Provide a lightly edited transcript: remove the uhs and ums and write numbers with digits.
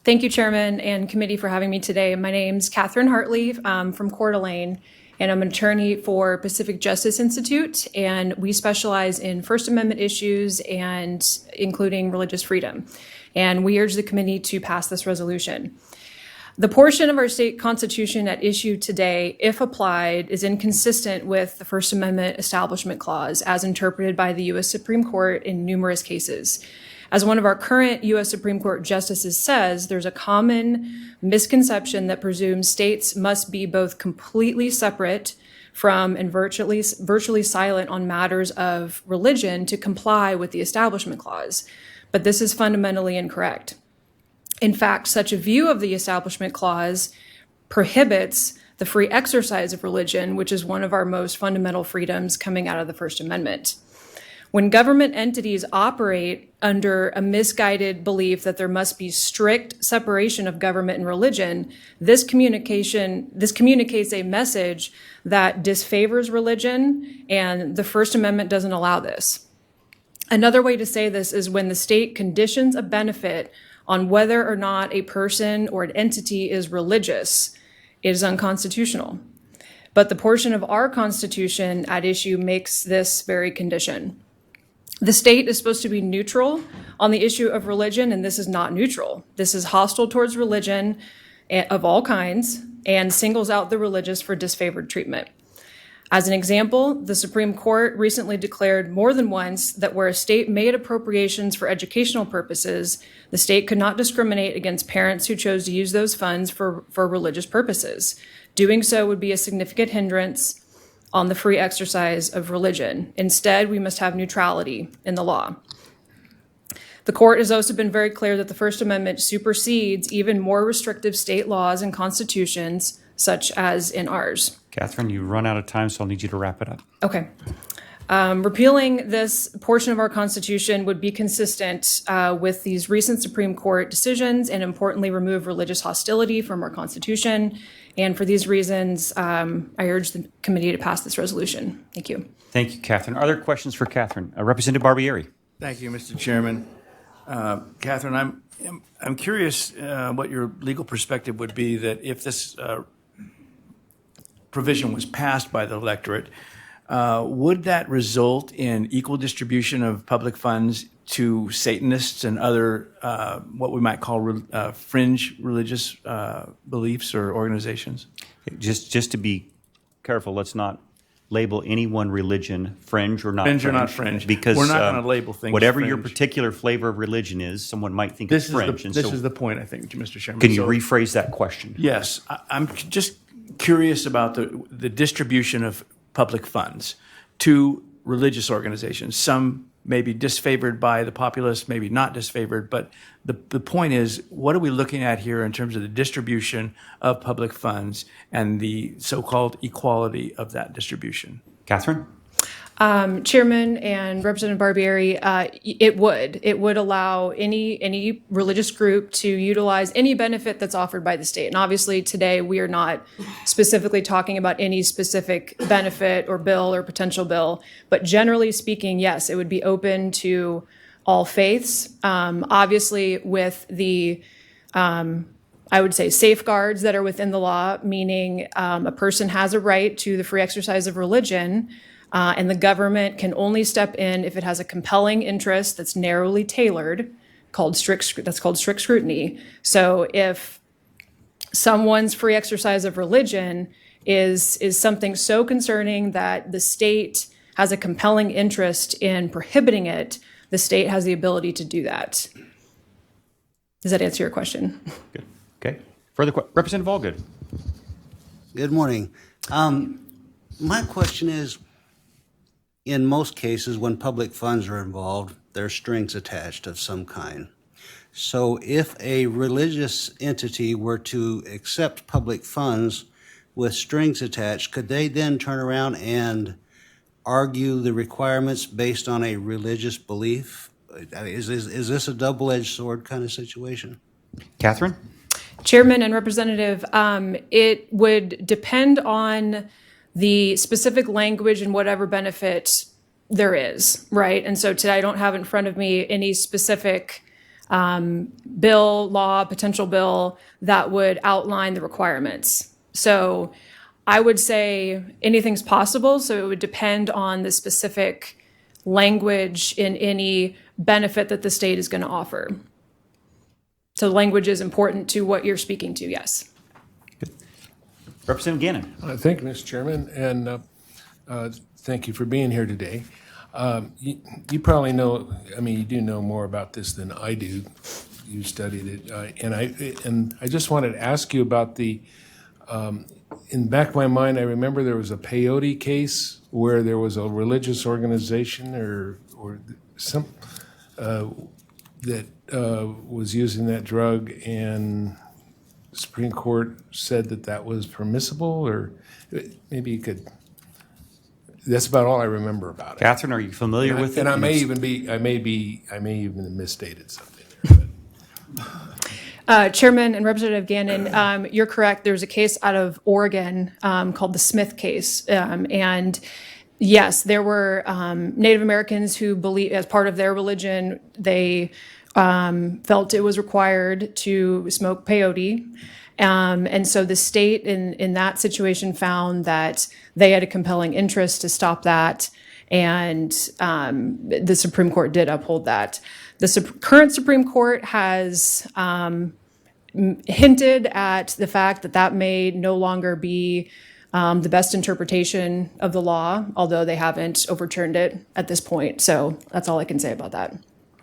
Thank you, Chairman and Committee, for having me today. My name's Katherine Hartley from Coeur d'Alene, and I'm an attorney for Pacific Justice Institute, and we specialize in First Amendment issues and including religious freedom. And we urge the committee to pass this resolution. The portion of our state constitution at issue today, if applied, is inconsistent with the First Amendment Establishment Clause as interpreted by the U.S. Supreme Court in numerous cases. As one of our current U.S. Supreme Court justices says, there's a common misconception that presumes states must be both completely separate from and virtually silent on matters of religion to comply with the Establishment Clause. But this is fundamentally incorrect. In fact, such a view of the Establishment Clause prohibits the free exercise of religion, which is one of our most fundamental freedoms coming out of the First Amendment. When government entities operate under a misguided belief that there must be strict separation of government and religion, this communicates a message that disfavors religion, and the First Amendment doesn't allow this. Another way to say this is when the state conditions a benefit on whether or not a person or an entity is religious, it is unconstitutional. But the portion of our Constitution at issue makes this very condition. The state is supposed to be neutral on the issue of religion, and this is not neutral. This is hostile towards religion of all kinds and singles out the religious for disfavored treatment. As an example, the Supreme Court recently declared more than once that where a state made appropriations for educational purposes, the state could not discriminate against parents who chose to use those funds for religious purposes. Doing so would be a significant hindrance on the free exercise of religion. Instead, we must have neutrality in the law. The court has also been very clear that the First Amendment supersedes even more restrictive state laws and constitutions, such as in ours. Katherine, you've run out of time, so I'll need you to wrap it up. Okay. Repealing this portion of our Constitution would be consistent with these recent Supreme Court decisions and importantly remove religious hostility from our Constitution. And for these reasons, I urge the committee to pass this resolution. Thank you. Thank you, Katherine. Are there questions for Katherine? Representative Barbieri. Thank you, Mr. Chairman. Katherine, I'm curious what your legal perspective would be that if this provision was passed by the electorate, would that result in equal distribution of public funds to Satanists and other what we might call fringe religious beliefs or organizations? Just to be careful, let's not label any one religion fringe or not fringe. Fringe or not fringe. Because we're not going to label things whatever fringe. your particular flavor of religion is, someone might think it's fringe. This is the point, I think, Mr. Chairman. Can you rephrase that question? Yes. I'm just curious about the distribution of public funds to religious organizations. Some may be disfavored by the populace, maybe not disfavored, but the point is, what are we looking at here in terms of the distribution of public funds and the so-called equality of that distribution? Katherine? Chairman and Representative Barbieri, it would allow any religious group to utilize any benefit that's offered by the state. And obviously today we are not specifically talking about any specific benefit or bill or potential bill, but generally speaking, yes, it would be open to all faiths. Obviously with the I would say safeguards that are within the law, meaning a person has a right to the free exercise of religion, and the government can only step in if it has a compelling interest that's narrowly tailored, that's called strict scrutiny. So if someone's free exercise of religion is something so concerning that the state has a compelling interest in prohibiting it, the state has the ability to do that. Does that answer your question? Good. Okay. Further Representative Allgood. Good morning. My question is, in most cases, when public funds are involved, there are strings attached of some kind. So if a religious entity were to accept public funds with strings attached, could they then turn around and argue the requirements based on a religious belief? Is this a double-edged sword kind of situation? Katherine? Chairman and Representative, it would depend on the specific language and whatever benefit there is, right? And so today I don't have in front of me any specific potential bill that would outline the requirements. So I would say anything's possible, so it would depend on the specific language in any benefit that the state is going to offer. So language is important to what you're speaking to, yes. Representative Gannon. Thank you, Mr. Chairman, and thank you for being here today. You probably know, I mean, you do know more about this than I do. You studied it, and I just wanted to ask you about the. In the back of my mind, I remember there was a peyote case where there was a religious organization or some that was using that drug, and the Supreme Court said that was permissible, or maybe you could. That's about all I remember about it. Katherine, are you familiar with it? And I may even misstated something there. Chairman and Representative Gannon, you're correct. There's a case out of Oregon called the Smith case. And yes, there were Native Americans who believe, as part of their religion, they felt it was required to smoke peyote. And so the state in that situation found that they had a compelling interest to stop that. And the Supreme Court did uphold that. The current Supreme Court has hinted at the fact that may no longer be the best interpretation of the law, although they haven't overturned it at this point. So that's all I can say about that.